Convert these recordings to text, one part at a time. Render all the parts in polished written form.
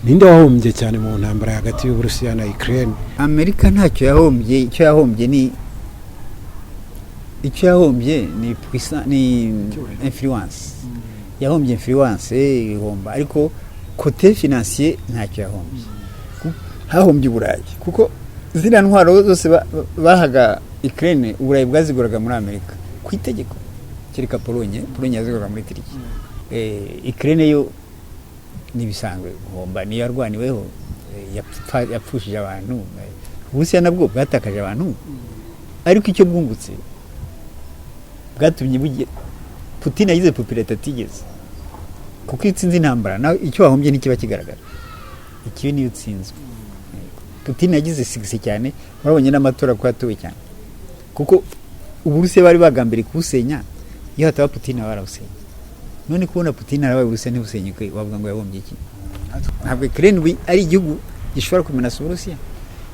ninde wahombye cyane mu ntambara hagati y'Uburusiya na Ukraine? Amerika ntacyo yahombye, icyo yahombye ni influence. Yahombye influence ihomba, ariko côté financier ntacyo yahombye. Hahombye Burayi kuko ziriya ntwaro zose bahaga Ukraine, Uburayi bwaziguraga muri Amerika ku itegeko, kereka Polonye yaziguraga muri Turiki. Ukraine yo nibisanzwe guhomba, niyo yarwaniweho, yapfushije abantu. Uburusiya nabwo bwatakaje abantu, ariko icyo bwungutse bwatumye bugiye Putin yagize populate atigeze, kuko itsinze intambara naho icyo wahombye n'ikiba kigaragara. Ikibi niyo utsinzwe. Putin yagize sigise cyane, murabonye n'amatora ko yatowe cyane, kuko Uburusiya bari bagambiriye kubusenya, iyo hataba Putin barawusenya. None kubona Putin arabaye Uburusiya ntibusenyuke, wavuga ngo yahombye iki? Ntabwo Ukraine ari igihugu gishobora kumenasa Uburusiya,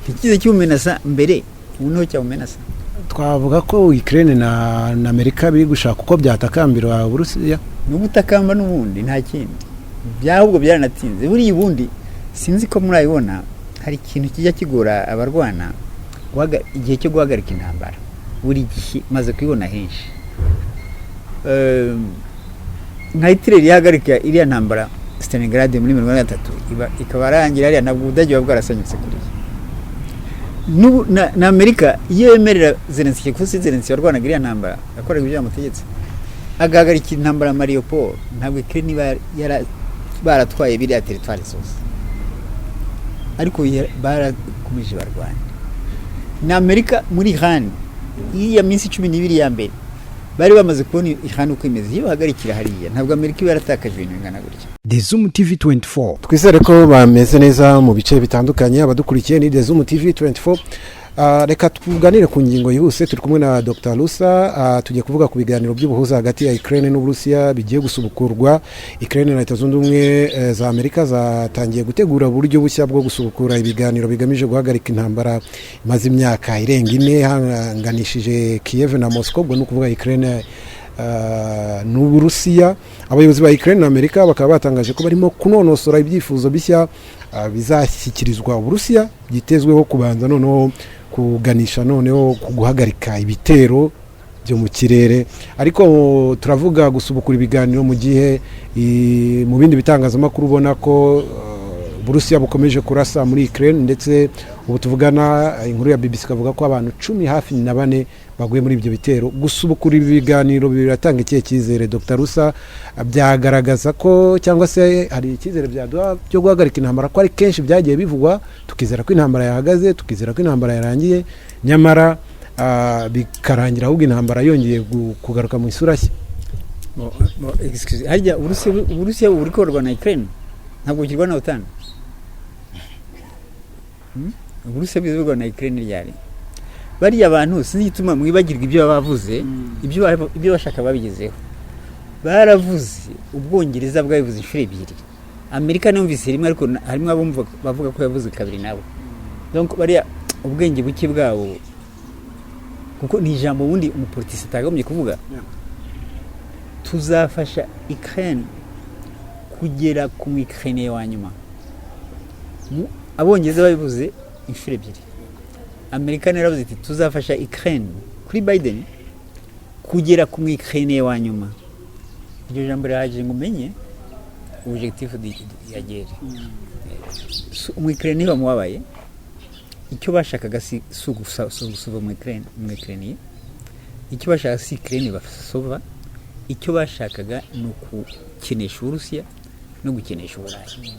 ntikize cyumenasa mbere, ubu niho cyawumenasa. Twavuga ko Ukraine na Amerika biri gushaka uko byatakambira Uburusiya, n'ubutakamba n'ubundi nta kindi byahubwo byaranatinze. Buri ubundi sinzi ko murayibona, hari ikintu kijya kigora abarwana igihe cyo guhagarika intambara, buri gihe maze kwibona henshi. Nka Hitler yahagarika iriya ntambara Stalingrad muri 1943 ikaba arangira ariya, nabwo Ubudage bwarasanyutse kuri na Amerika iyo yemerera Zelensky, kuko Zelensky yarwanaga iriya ntambara, yakoraga ibyo yamutegetse, agahagarika intambara Mariupol, ntabwo Ukraine baratwaye biriya territoire zose, ariko barakomeje barwana. Na Amerika muri Iran iya minsi 12 ya mbere bari bamaze kubona Iran uko imeze, iyo bahagarikira hariya ntabwo Amerika iba yaratakaje ibintu bingana gutya. The Zoom TV 24 twizere ko bameze neza mu bice bitandukanye abadukurikiye ni The Zoom TV 24. Reka tuganire ku ngingo yihuse, turi kumwe na Dr. Lusa. Tugiye kuvuga ku biganiro by'ubuhuza hagati ya Ukraine n'Uburusiya bigiye gusubukurwa. Ukraine na Leta Zunze Ubumwe za Amerika zatangiye gutegura uburyo bushya bwo gusubukura ibiganiro bigamije guhagarika intambara imaze imyaka irenga 4 hanganishije Kiev na Moscow, ubwo no kuvuga Ukraine n'Uburusiya. Abayobozi ba Ukraine na Amerika bakaba batangaje ko barimo kunonosora ibyifuzo bishya bizashyikirizwa Uburusiya, byitezweho kubanza noneho kuganisha noneho guhagarika ibitero byo mu kirere. Ariko turavuga gusubukura ibiganiro mu gihe mu bindi bitangazamakuru ubona ko Uburusiya bukomeje kurasa muri Ukraine, ndetse ubu tuvugana inkuru ya BBC kavuga ko abantu 14 baguye muri ibyo bitero. Gusubukura ibiganiro biratanga ikihe cyizere Dr. Rusa? Byagaragaza ko cyangwa se hari icyizere byo guhagarika intambara ko ari kenshi byagiye bivugwa, tukizera ko intambara yahagaze, tukizera ko intambara yarangiye, nyamara bikarangira ahubwo intambara yongeye kugaruka mu isura nshya. Excuse, harya Uburusiya buri korwa na Ukraine ntabwo kirwa na OTAN. Uburusiya bwizurwa na Ukraine ryari? Bari abantu sinzi gituma mwibagirwa ibyo bavuze, ibyo bashaka babigezeho. Baravuze Ubwongereza bwabivuze inshuro 2, Amerika numvise rimwe, ariko harimo abumva bavuga ko yavuze 2 nabo. Donc bari ubwenge buke bwabo, kuko ni ijambo wundi umupolitisi atagomye kuvuga. Tuzafasha Ukraine kugera ku Ukraine wa nyuma. Abongereza babivuze inshuro 2. Amerika naravuze iti tuzafasha Ukraine kuri Biden kugera ku Ukraine wa nyuma. Iryo jambo raje ngo menye objectif ya guerre. Ukraine bamubabaye, icyo bashakaga si sugusuba mu Ukraine, icyo bashaka si Ukraine basova, icyo bashakaga nuko kinesha Uburusiya no gukenesha Uburayi.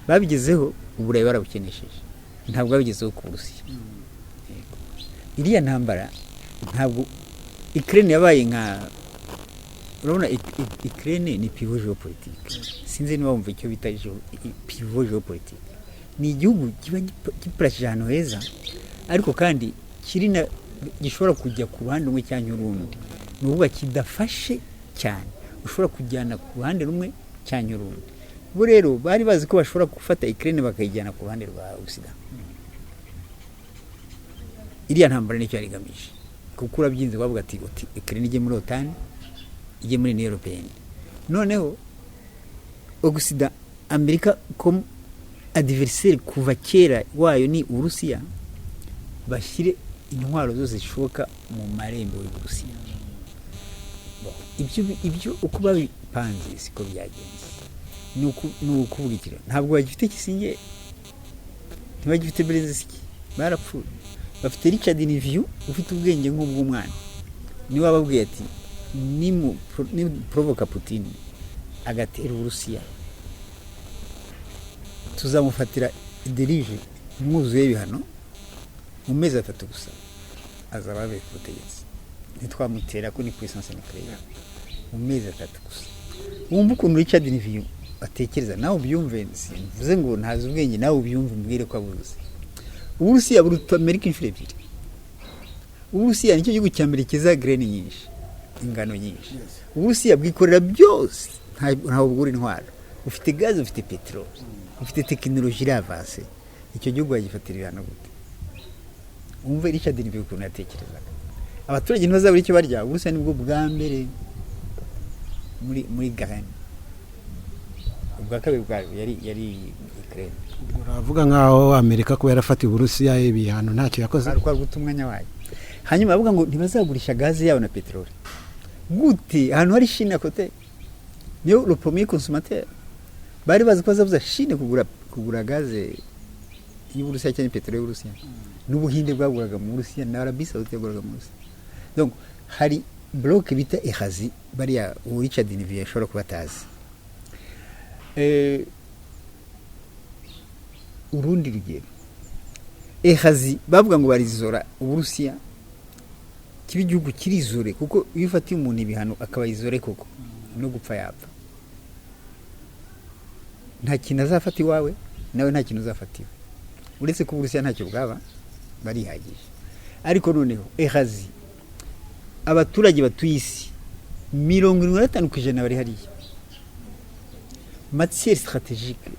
Babigezeho Uburayi barabukenesheje, ntabwo babigezeho ku Burusiya. Iriya ntambara ntabwo Ukraine yabaye nka, urabona Ukraine ni pivot géopolitique. Sinzi niba wumva icyo bita pivot géopolitique. Ni igihugu kiba giprashije ahantu heza, ariko kandi kirina gishobora kujya ku ruhande rumwe cyangwa urundi. Nububa kidafashe cyane, ushobora kujyana ku ruhande rumwe cyangwa urundi. Bo rero bari bazi ko bashobora gufata Ukraine bakayijyana ku ruhande rwa Occident. Iriya ntambara nicyo yarigamije, kuko urabyinze bavuga ati Ukraine ije muri OTAN, ije muri Union Européenne. Noneho Occident amerika ko adversaire kuva kera wayo ni uburusiya bashyire intwaro zose zishoboka mu marembo y'uburusiya. ibyo uko babipanze siko byagenze. ni ukuvuga ikiro ntabwo bagifite Kissinger, ntibagifite Brzezinski, barapfuye. bafite Richard Nivyu ufite ubwenge nk'ubw'umwana, niwe wababwiye ati ni provoka Putin agatera Uburusiya tuzamufatira derije mwuzuye ibihano mu mezi 3 gusa azaba abe ku butegetsi, ntitwamutera ko ni puissance nucléaire mu mezi 3 gusa. Wumva ukuntu Richard Nivyu atekereza, nawe ubyumve, mvuze ngo ntazi ubwenge, nawe ubyumve mbwire ko abuze. Uburusiya buruta Amerika inshuro ebyiri. Uburusiya nicyo gihugu cya mbere kiza grain nyinshi, ingano nyinshi. Uburusiya bwikorera byose, ntaho bugura intwaro. Ufite gaz, ufite petrol, ufite tekinoloji iravanse. Icyo gihugu bagifatira ibihano gute? Umve Richard Nivyu ukuntu yatekerezaga. Abaturage ntibazabura icyo barya. Uburusiya nibwo bwa mbere muri grain. Ubwa kabiri bwa yari Ukraine. Uravuga nkaho Amerika ko yarafatiye Uburusiya ibihano ntacyo yakoze. Ariko gutumwanya wayo. Hanyuma bavuga ngo ntibazagurisha gaze yabo na petroli. Gute ahantu hari Chine kote? Niyo le premier consommateur. Bari bazi ko bazabuza Chine kugura gaze y'Uburusiya cyane petroli y'Uburusiya. N'Ubuhinde bwaguraga mu Burusiya na Arabie Saoudite bwaguraga mu Burusiya. Donc hari bloc bita Ehazi bariya Richard Nivyu yashobora kubataza. Urundi rugero Ehazi bavuga ngo barizora Uburusiya kibi gihugu kirizore, kuko iyo ufatiye umuntu ibihano akaba izore koko no gupfa yapfa, nta kintu azafata iwawe nawe nta kintu uzafatiwe, uretse ko Uburusiya ntacyo bwaba barihagije. Ariko noneho Ehazi abaturage batuye isi 75% bari hariya, matière stratégique,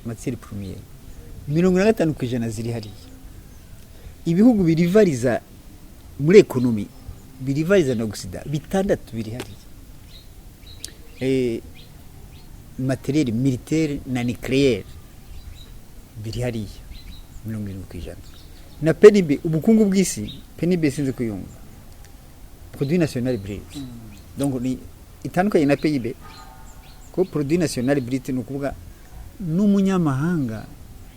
matière première 55% ziri hariya. Ibihugu birivariza muri ekonomi, birivariza na Occident, bitandatu biri hariya. Matériel militaire na nucléaire biri hariya 70%. Na PNB, ubukungu bw'isi, PNB sinzi kuyumva, produit national brut. Donc ni itandukanye na PIB, ko produit national brut ni ukuvuga n'umunyamahanga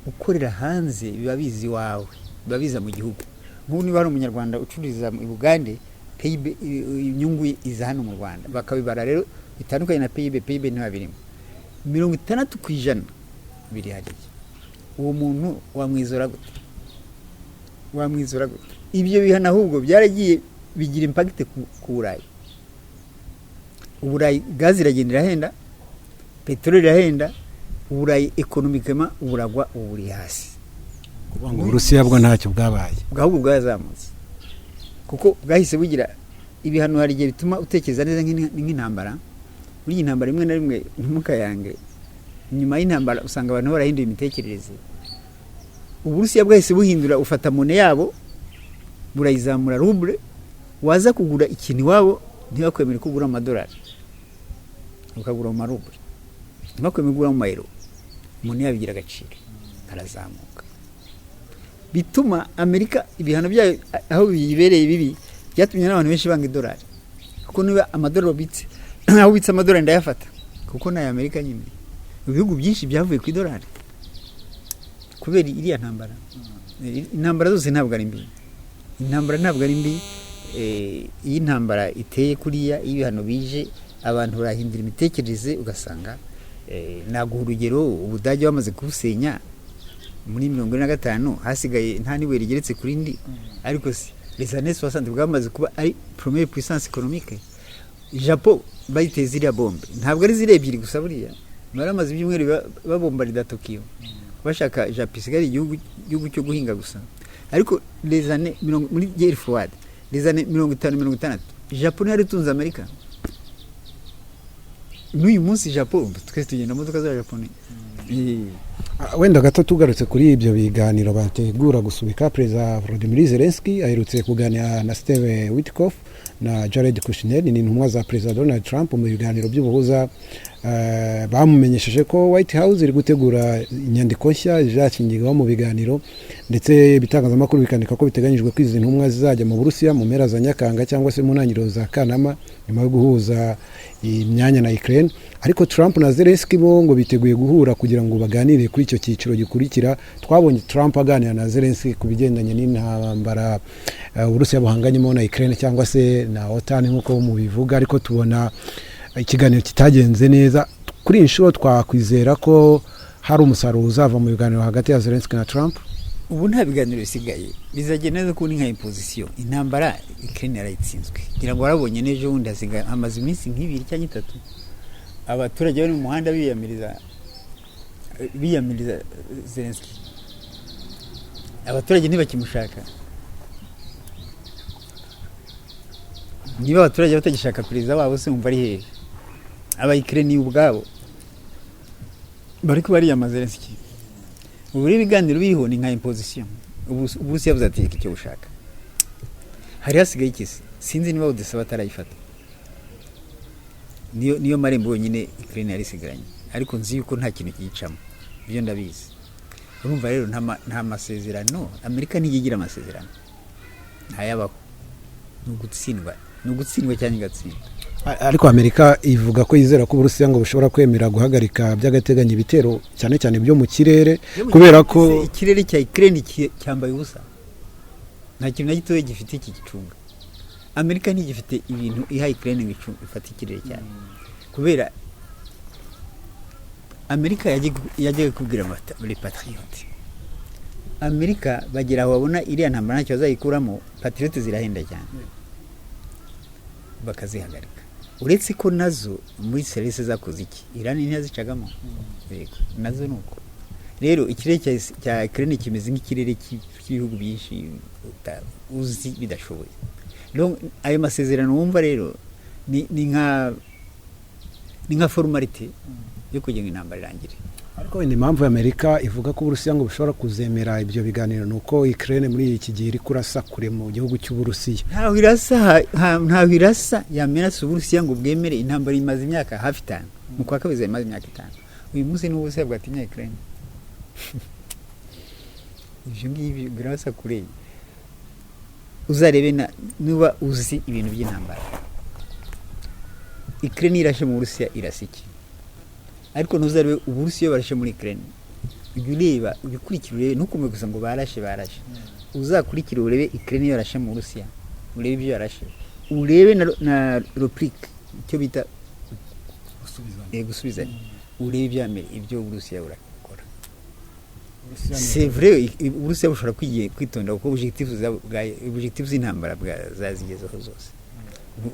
ukorera hanze biba bizi wawe, biba biza mu gihugu. Nk'ubu niba hari umunyarwanda ucururiza mu Bugande, PIB inyungu iza hano mu Rwanda, bakabibara rero bitandukanye na PIB ntibabirimo. 60% biri hariya. Uwo muntu wamwizora gute? Ibyo bihana ahubwo byaragiye bigira impact ku Burayi. Uburayi gazi iragendera henda, petroli irahenda, Uburayi economically uburagwa uburi hasi. Kubanga Uburusiya bwo ntacyo bwabaye. Bwahubwo bwazamutse. Kuko bwahise bugira ibihano hari igihe bituma utekereza neza nk'intambara. Muri intambara imwe na rimwe numukayange. Nyuma y'intambara usanga abantu barahinduye imitekerereze. Uburusiya bwahise buhindura, ufata mone yabo burayizamura ruble, waza kugura ikintu wabo ntibakwemere kugura amadolari, ukagura mu maruble, ntibakwemere kugura mu mayero, mone yabigira agaciro karazamuka. Bituma Amerika ibihano byayo aho bibereye bibi byatumye n'abantu benshi banga idolari, kuko niba amadolari bitse aho bitse amadolari ndayafata, kuko na Amerika nyine ibihugu byinshi byavuye ku idolari kubera iriya ntambara. Intambara zose ntabwo ari mbi, intambara ntabwo ari mbi. Iyi ntambara iteye kuriya, ibihano bije abantu barahindura imitekerereze, ugasanga naguha urugero Ubudage bamaze kubusenya muri 45 hasigaye nta niwe rigeretse kuri ndi, ariko les années 60 bwamaze kuba ari première puissance économique. Japon bayiteze iriya bombe, ntabwo ari zirebyiri gusa buriya, baramaze ibyumweru babombarida Tokyo bashaka Japon isigari igihugu cyo guhinga gusa. Ariko les années muri guerre froide, les années 50-56 Japon yari tunze Amerika. N'uyu munsi Japon twese tugenda modoka za Japon. wenda gato tugarutse kuri ibyo biganiro bategura gusubika, perezida Volodymyr Zelensky aherutse kuganira na Steve Witkoff na Jared Kushner, ni intumwa za perezida Donald Trump mu biganiro by'ubuhuza. Bamumenyesheje ko White House iri gutegura inyandiko nshya izakingirwaho mu biganiro, ndetse ibitangazamakuru bikandika ko biteganyijwe ko izi ntumwa zizajya mu Burusiya mu mpera za Nyakanga cyangwa se mu ntangiriro za Kanama nyuma yo guhuza imyanya na Ukraine. Ariko Trump na Zelensky bo ngo biteguye guhura kugira ngo baganire kuri icyo cyiciro gikurikira. Twabonye Trump aganira na Zelensky ku bigendanye n'intambara Uburusiya buhanganyemo na Ukraine cyangwa se na OTAN nk'uko mubivuga, ariko tubona ikiganiro kitagenze neza. Kuri inshuro twakwizera ko hari umusaruro uzava mu biganiro hagati ya Zelensky na Trump. Ubu nta biganiro bisigaye, bizagenda neza ko ni nka imposition. Intambara Ukraine yarayitsinzwe, ngira ngo warabonye n'ejo wundi hasigaye amaze iminsi nk'ibiri cyangwa itatu abaturage bari mu muhanda biyamiriza Zelensky. Abaturage ntibakimushaka. Niba abaturage batagishaka perezida wabo se umva ari hehe? Aba-Ukraine ubwabo bariko bariyamamaza Zelensky. Ubu ibiganiro biriho ni nka imposition. Ubu se yavuze ati icyo ushaka. Hari hasigaye ikisi, sinzi niba Odessa batarayifata. Niyo marembo nyine Ukraine yari isigaranye, ariko nzi yuko nta kintu kiyicamo, byo ndabizi. Urumva rero nta masezerano, Amerika ntiyigira amasezerano, ntayabaho. Nugutsindwa cyane gatsinda. Ariko Amerika ivuga ko yizera ko Uburusiya ngo bushobora kwemera guhagarika by'agateganyo ibitero cyane cyane byo mu kirere, kubera ko ikirere cya Ukraine cyambaye ubusa, nta kintu na gitoya gifite iki gicunga. Amerika ntigifite ibintu iha Ukraine ngo ifate ikirere cyane, kubera Amerika yagiye kubwira muri Patriot. Amerika bagira aho babona iriya ntambara ntacyo bazayikuramo, Patriot zirahenda cyane bakazihagarika. Uretse ko nazo muri service zakoze iki, Iran ntiyazicagamo, yego nazo nuko. Rero ikirere cya Ukraine kimeze nk'ikirere cy'ibihugu byinshi uzi bidashoboye. Donc ayo masezerano wumva rero ni nka formalite yo kugira intambara irangire. Ariko wenda impamvu Amerika ivuga ko Uburusiya ngo bushobora kuzemera ibyo biganiro nuko Ukraine muri iki gihe iri kurasa kure mu gihugu cy'Uburusiya. Ntaho irasa yamenasa Uburusiya ngo bwemere intambara imaze imyaka hafi 5, mu kwa kabiri imaze imyaka 5. Uyu munsi n'Uburusiya bwatinya Ukraine. Ibyo ngibi birasa kure. Uzarebe nuba uzi ibintu by'intambara. Ukraine irashe mu Burusiya irasiki. Ariko ntuzarebe Uburusiya barashe muri Ukraine. Ureba ubikurikira urebe nukume gusa ngo barashe. Uzakurikira urebe Ukraine yarashe mu Burusiya. Urebe ibyo yarashe. Urebe na replique cyo bita gusubizanya. Urebe ibyo Uburusiya burakora. C'est vrai Uburusiya bushobora kwitonda kuko objectif z'intambara zazigezeho zose.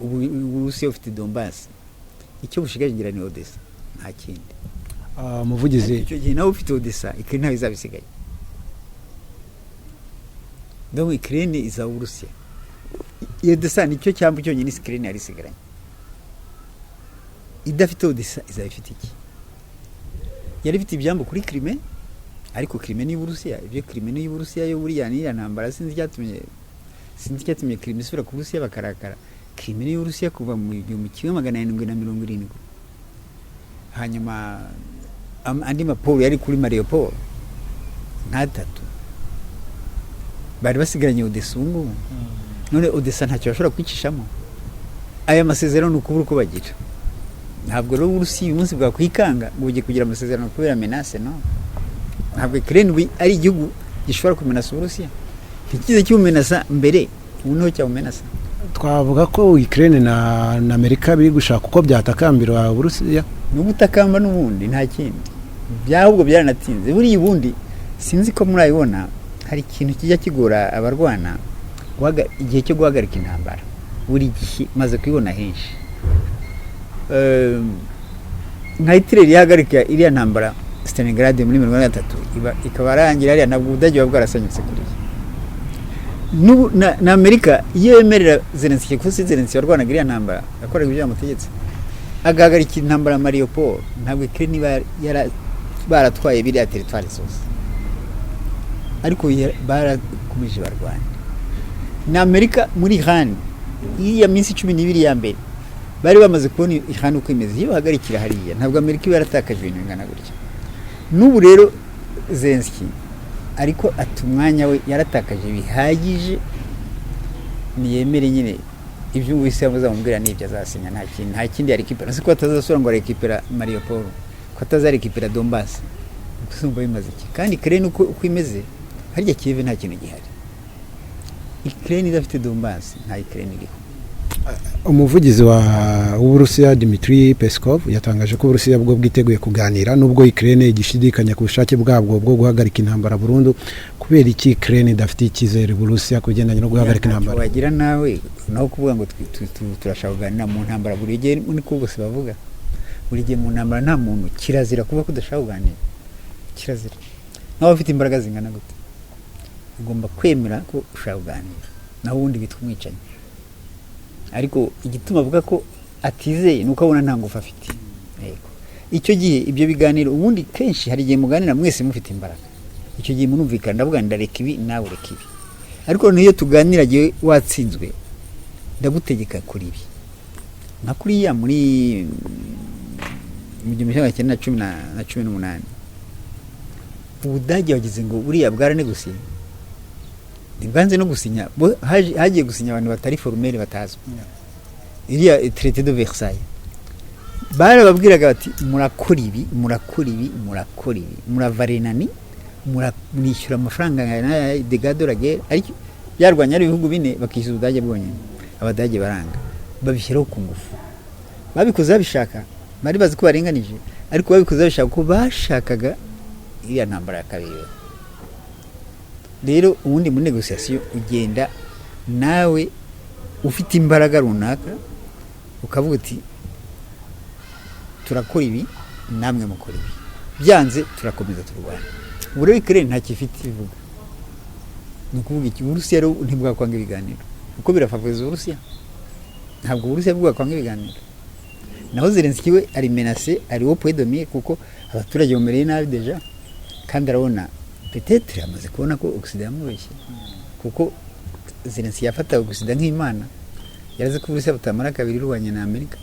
Uburusiya ufite Donbass. Icyo bushigaje ngira ni Odessa. Nta kindi. Muvugizi icyo gihe nawe ufite Odessa, Ukraine ntawe izabisigaye. Donc Ukraine iza Uburusiya. Odessa nicyo cyambu cyo nyine Ukraine yari isigaranye. Idafite Odessa izabifite iki? Yari ifite ibyambu kuri Crimea, ariko Crimea ni Uburusiya. Ibyo Crimea ni Uburusiya yo buriya ni ntambara sinzi cyatumye Crimea isubira ku Burusiya bakarakara. Crimea ni Uburusiya kuva mu 1770. Hanyuma andi maporo yari kuri Mariupol nk'atatu bari basigaranye Odessa ubu. None Odessa ntacyo bashobora kwicishamo. Aya masezerano ukubura uko bagira. Ntabwo rero Uburusiya uyu munsi bwakwikanga ngo ujye kugira amasezerano kubera menace, no. Ntabwo Ukraine ari igihugu gishobora kumenasa Uburusiya. Ikize cy'umenasa mbere ubu niho cyawumenasa. Twavuga ko Ukraine na Amerika biri gushaka uko byatakambira Uburusiya. N'ubutakamba n'ubundi nta kindi. Byahubwo byaranatinze. Buri ubundi sinzi ko murayibona hari ikintu kijya kigora abarwana igihe cyo guhagarika intambara. Buri gihe maze kwibona henshi. Nka Hitler yahagarika iriya ntambara Stalingrad muri 1943 ikaba arangira ariya nabwo Ubudage bwarasanyutse kuri na Amerika yemerera Zelensky ko Zelensky warwanaga iriya ntambara yakoraga ibyo yamutegetse agahagarika intambara Mariupol. Ntabwo Ukraine baratwaye biriya teritwari zose ariko barakomeje barwana na Amerika muri Iran iriya minsi 12 ya mbere bari bamaze kubona Iran uko imeze iyo hagarikira hariya ntabwo Amerika iba yaratakaje ibintu bingana gutya n'ubu rero Zelensky ariko atumwanya we yaratakaje bihagije niyemere nyine ibyo wese yamuzamubwira n'ibyo azasinya nta kindi yari kipera siko atazasura ngo arekipera Mariupol ko atazarekipera Donbass kusumba bimaze iki kandi Ukraine uko imeze harya Kiev nta kintu gihari Ukraine idafite Donbass nta Ukraine iriho umuvugizi w'Uburusiya Dmitry Peskov yatangaje ko Uburusiya bwo bwiteguye kuganira nubwo Ukraine igishidikanya ku bushake bwabwo bwo guhagarika intambara burundu kubera iki Ukraine idafite icyizere Uburusiya kugendanye no guhagarika intambara wagira nawe naho kuvuga ngo turashaka kuganira mu ntambara buri gihe muri ko bose bavuga buri gihe mu ntambara nta muntu kirazira kuba kudashaka kuganira kirazira naho ufite imbaraga zingana gute ugomba kwemera ko ushaka kuganira naho ubundi bitwa umwicanyi ariko igituma avuga ko atizeye nuko abona nta ngufu afite yego icyo gihe ibyo biganiro ubundi kenshi hari igihe muganira mwese mufite imbaraga icyo gihe munumvikana ndavuga ndareka ibi nawe ureka ibi ariko niyo tuganira gihe watsinzwe ndagutegeka kuri ibi nka kuriya muri mu 1918 Ubudage wagize ngo buriya bwaranegosiye bwanze no gusinya hagiye gusinya abantu batari formel batazwe iriya traité de Versailles barababwiraga bati murakora ibi muravarenani murishyura amafaranga ya dégâts de la guerre ariko byarwanya ari ibihugu bine bakishyura Ubudage bwonyine Abadage baranga babishyiraho ku ngufu babikoze babishaka bari bazi ko barenganije ariko babikoze babishaka ko bashakaga iriya ntambara ya kabiri rero ubundi muri negociation ugenda nawe ufite imbaraga runaka ukavuga uti turakora ibi namwe mukora ibi byanze turakomeza turwana ubure Ukraine nta kifite ivuga nukuvuga iki Uburusiya rero ntibwakwanga ibiganiro uko birafavoriza Uburusiya ntabwo Uburusiya bwakwanga ibiganiro naho Zelensky we ari menacé ari au point de mire kuko abaturage bamereye nabi deja kandi arabona peut-être amaze kubona ko Occident yamubeshye kuko Zelensky yafata Occident nk'Imana yaraze ko Uburusiya butamara kabiri rwanye na Amerika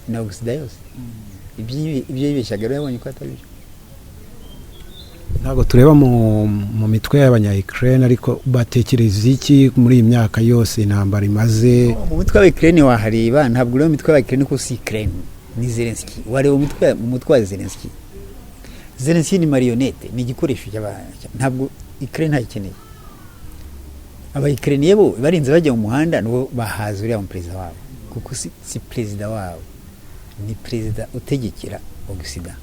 na Occident yose ibyo yibeshyaga rero yabonye ko atabije ntabwo tureba mu mitwe y'abanya-Ukraine ariko batekereza iki muri iyi myaka yose intambara imaze mu mitwe y'Ukraine wahareba ntabwo rero mitwe y'Ukraine ko si Ukraine ni Zelensky wareba mu mutwe wa Zelensky ni marionette ni igikoresho ntabwo Ukraine ntayikeneye aba-Ukraine bo barinze bajya mu muhanda no bahaza uriya mu perezida wabo kuko si perezida wabo ni perezida utegekera Occident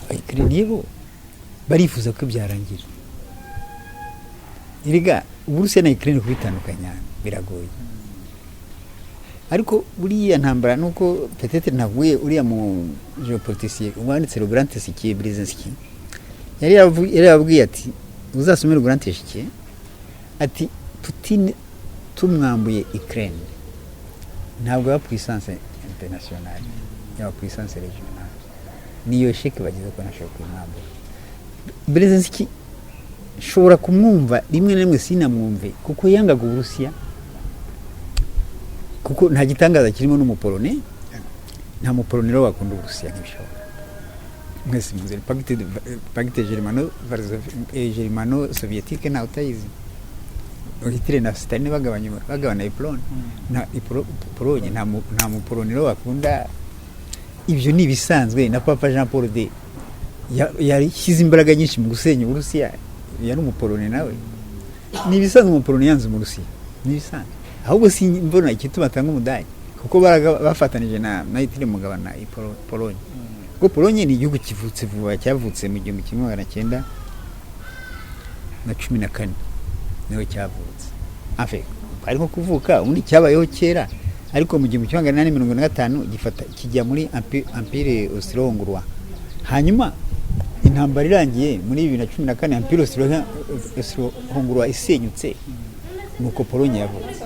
Ukraine bo barifuza ko byarangira iriga Uburusiya na Ukraine kubitandukanya biragoye ariko buriya ntambara nuko peut-être navuye uriya mu géopoliticien wanditse le grand échiquier Brzezinski yari yabwiye ati uzasomera le grand échiquier ati Putin tumwambuye Ukraine ntabwo ya puissance internationale ya puissance régionale niyo sheke bagize ko nashaka kumwambura Brzezinski shobora kumwumva rimwe na rimwe sinamwumve kuko yangaga Uburusiya kuko nta gitangaza kirimo n'umupolone nta mupolone ro wakunda Uburusiya nk'ibishobora mwese muze pacte germano soviétique na utayizi Hitler na Stalin bagabana Polonye na Polonye nta mupolone ro wakunda ibyo ni bisanzwe na Papa Jean Paul II yashyize imbaraga nyinshi mu gusenya Uburusiya yari umupolone nawe ni bisanzwe umupolone yanze mu Rusiya ni bisanzwe ahubwo si mbona ikituma atanga umudage kuko bafatanije na Hitler mugabana Polonye kuko Polonye ni igihugu kivutse vuba cyavutse mu 1914 niho cyavutse afe ariko kuvuka undi cyabayeho kera ariko mu 1845 gifata kijya muri Empire Austro-Hongrois hanyuma intambara irangiye muri 2014 Empire Austro-Hongrois isenyutse nuko Polonye yavutse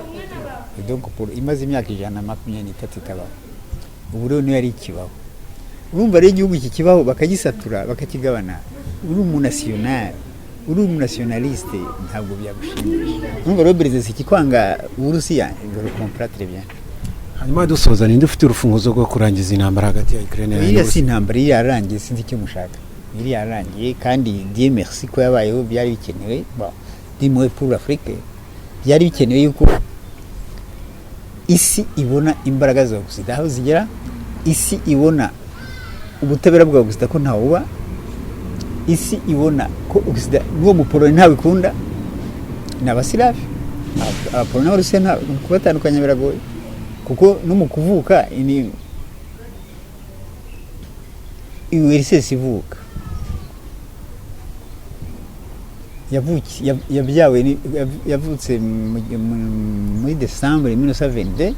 donc imaze imyaka 123 itabaho ubu rero niyo yari ikibaho urumva rero igihugu iki kibaho bakagisatura bakakigabana, uri umunasiyonari, uri umunasiyonaliste, ntabwo byagushimisha. Urumva rero Brezil ikikwanga Uburusiya ngo comprendre bien. hanyuma dusoza, ninde ufite urufunguzo rwo kurangiza intambara hagati ya Ukraine iriya si intambara, iriya yarangiye, sinzi icyo mushaka, iriya yarangiye kandi Dieu merci ko yabayeho, byari bikenewe. Dimwe pour Afrique byari bikenewe yuko isi ibona imbaraga za Occident aho zigera, isi ibona ubutabera bwa Occident ko ntawuba, isi ibona ko Occident n'uwo mupoloni ntawe ikunda, n'abasilafi abapoloni n'abarusiya nta kubatandukanya biragoye, kuko no mu kuvuka ni URSS ivuka yavutse muri Decembre 1922,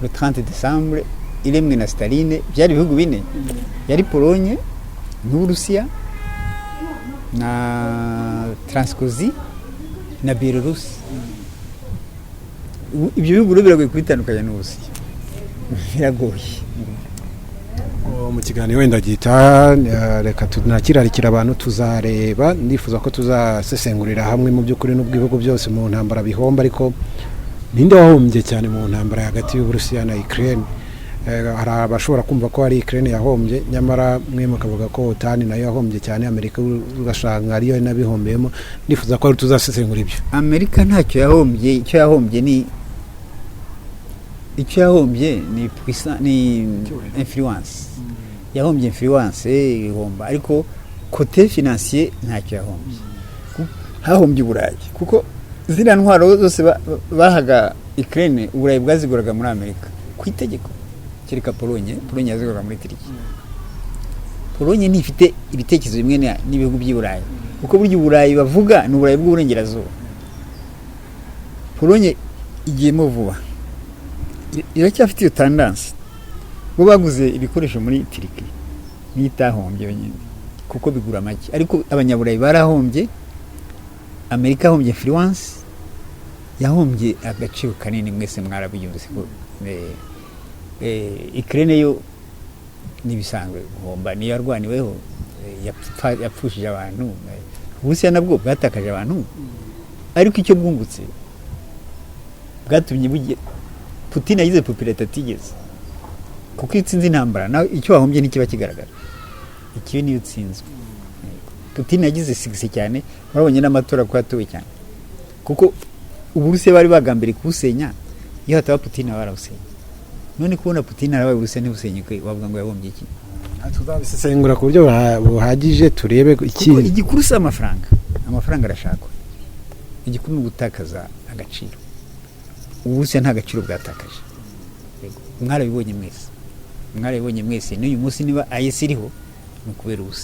le 30 Decembre, iremwe na Staline. Byari ibihugu bine, yari Polonye n'Uburusiya na Transcosie na Belarus. Ibyo bihugu biragoye kubitandukanya n'Uburusiya, biragoye. mu kiganiro wenda gita reka tunakirarikira abantu tuzareba, ndifuza ko tuzasesengurira hamwe mu by'ukuri n'ubwihugu byose mu ntambara bihomba, ariko ninde wahombye cyane mu ntambara hagati y'Uburusiya na Ukraine? Hari abashobora kumva ko ari Ukraine yahombye, nyamara mwe mukavuga ko OTAN nayo yahombye cyane, Amerika ugashanga ariyo nabihombeyemo. Ndifuza ko tuzasesengura ibyo. Amerika ntacyo yahombye, icyo yahombye ni influence. Yahombye influence ihomba, ariko côté financier ntacyo yahombye. Hahombye Uburayi, kuko ziriya ntwaro zose bahaga Ukraine, Uburayi bwaziguraga muri Amerika ku itegeko, kereka Polonye yaziguraga muri Turiki. Polonye ntifite ibitekerezo bimwe n'ibihugu by'Uburayi, kuko buryo Uburayi bavuga ni Uburayi bw'uburengerazuba. Polonye igiyemo vuba, iracyafite iyo tendance. Bo baguze ibikoresho muri Turiki n'itahombye nyine, kuko bigura make, ariko abanyaburayi barahombye. Amerika yahombye influence, yahombye agaciro kanini, mwese mwarabyumvise ko Ukraine yo nibisanzwe guhomba, niyo yarwaniweho, yapfushije abantu. Uburusiya nabwo bwatakaje abantu, ariko icyo bwungutse bwatumye bugiye Putin yagize populate atigeze, kuko itsinze intambara nawe icyo wahombye n'ikiba kigaragara. Ikiyo niyo utsinzwe. Putin yagize sigise cyane, barabonye n'amatora ko yatowe cyane, kuko Uburusiya bari bagambiriye kubusenya, iyo hataba Putin barawusenya. None kubona Putin arabaye Uburusiya ntibusenyuke, wavuga ngo yahombye iki? Tuzabisesengura ku buryo buhagije, turebe iki. Igikuru si amafaranga arashakwa, igikuru ni gutakaza agaciro. Uburusiya nta gaciro bwatakaje, mwarabibonye mwese, n'uyu munsi niba ayesi iriho ni ukubera Uburusiya.